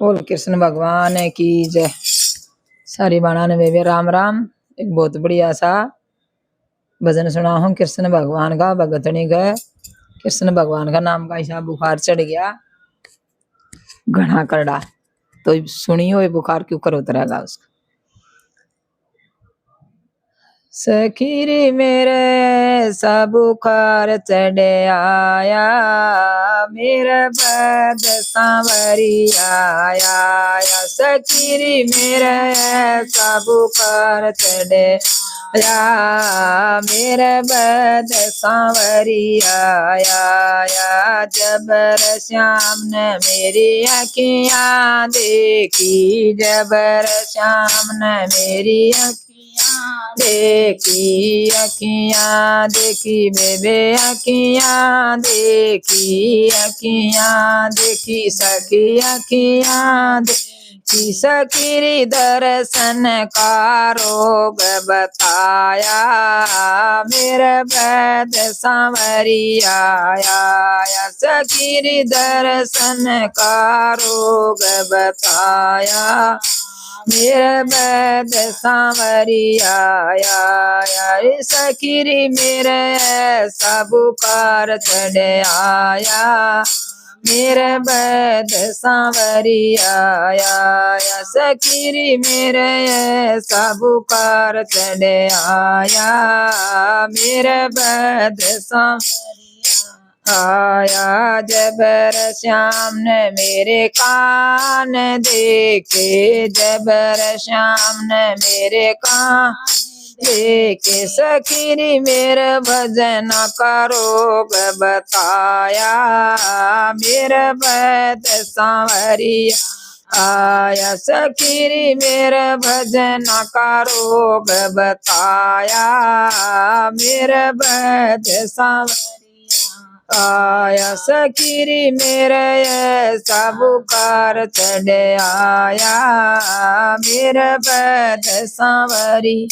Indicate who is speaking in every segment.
Speaker 1: बोल कृष्ण भगवान की जय। सारी बाणा ने वे राम राम। एक बहुत बढ़िया सा भजन सुना हूँ कृष्ण भगवान का। भगतनी गए कृष्ण भगवान का नाम का ऐसा बुखार चढ़ गया घना करड़ा, तो सुनियो ये बुखार क्यों कर उतरेगा उसका। सखीरी मेरे सब बुखार चढ़े आया, मेरा बद सांवरी आया। सखीरी मेरे सब बुखार चढ़े आया, मेरे बद सांवरी आया। जबर श्याम ने मेरी अखियां देखी, जबर श्याम ने मेरी देखी अखियां देखी, बेबे अखियां देखी, अखियां देखी सखी अखियां देखी। सखीरी दर्शन का रोग बताया, मेरे वैद सांवरी आया। सखीरी दर्शन का रोग बताया, मेरे वैद सांवरी आया। सखीरी मेरे सब बुखार चढ़े आया, मेरे वैद सांवरी आया। सखीरी मेरे सब बुखार चढ़े आया, मेरे वैद सांवरी आया। जबर श्याम ने मेरे कान देखे, जबर श्याम ने मेरे कान देखे। सखीरी मेरे भजन का रोग बताया, मेरे वैद सांवरी आया। सखीरी मेरे भजन का रोग बताया, मेरे वैद सांवरी आया। सखीरी मेरे सब बुखार चढ़े आया, मेरे वैद सांवरी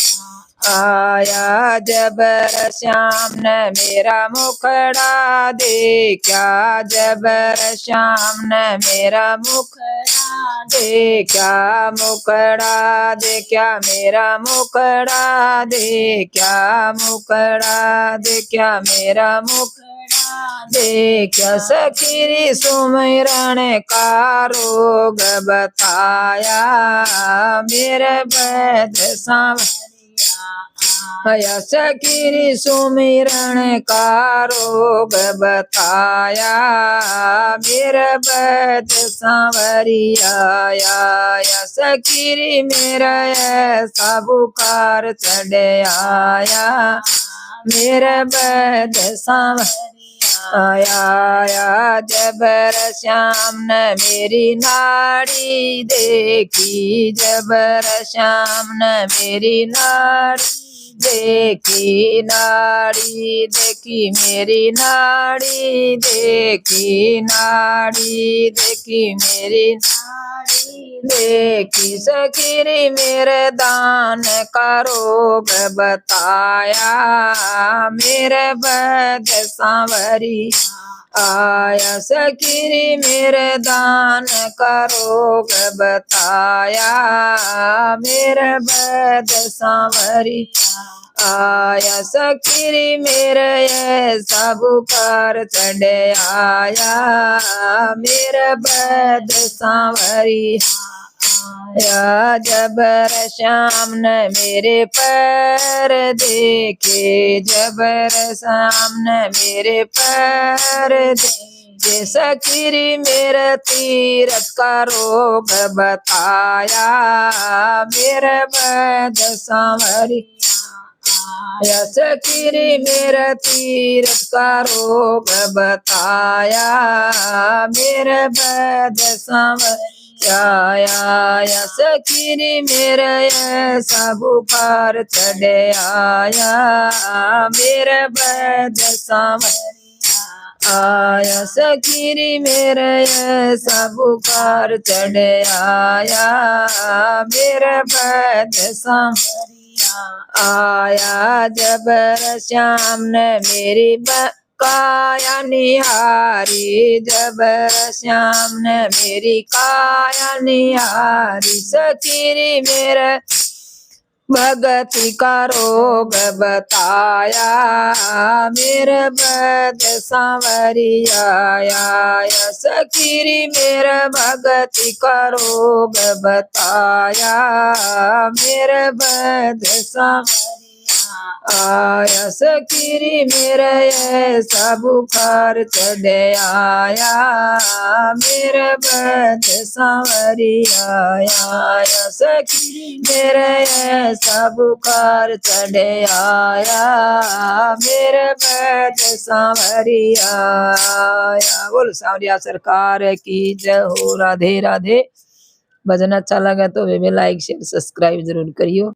Speaker 1: आया। जबर श्याम ने मेरा मुखड़ा देखा, जबर श्याम ने मेरा मुखड़ा देखा, मुखड़ा देखा मेरा मुखड़ा देखा, मुखड़ा देखा मेरा मुखड़ा देखा। सखीरी सुमिरन का रोग बताया, मेरे वैद सांवरी आया। सखीरी सुमिरन का रोग बताया, मेरे वैद सांवरी आया। सखीरी मेरा सब बुखार चढ़े आया, मेरे वैद सांवरी आया। जबर श्याम ने मेरी नाड़ी देखी, जबर श्याम ने मेरी नाड़ी देखी, नाड़ी देखी मेरी नाड़ी देखी, नाड़ी देखी मेरी नाड़ी देखी। सखीरी मेरे दान का रोग बताया, मेरे वैद सांवरी आया। सखीरी मेरे दान का रोग बताया, मेरे वैद सांवरी आया। सखीरी मेरे सब बुखार चढ़े आया, मेरे वैद सांवरी आया। जबर श्याम ने मेरे पैर देखे, जबर श्याम ने मेरे पैर देखे। सखीरी मेरे तीरथ का रोग बताया, मेरे वैद सांवरी आया। सखीरी मेरे तीरथ का रोग बताया, मेरे वैद सांवरी आया। सखीरी मेरे सब बुखार चढ़े आया, मेरे वैद सांवरी आया। सखीरी मेरे सब बुखार चढ़े आया, मेरे वैद सांवरी आया। जबर श्याम ने मेरी काया निहारी, जब श्याम ने मेरी काया निहारी। सखी रे मेरे भगति का रोग बताया, मेरे बद सांवरिया आया। सखी रे मेरे भगति का रोग बताया, मेरे बद सांवरिया आया। सखी रे मेरे ऐसा बुखार चढ़े आया, मेरे बद सांवरिया आया। सखी मेरे ऐसा बुखार चढ़े आया, मेरे बद सांवरिया आया। बोल सांवरिया सरकार की जय हो। राधे राधे। भजन अच्छा लगा तो वे भी लाइक शेयर सब्सक्राइब जरूर करियो।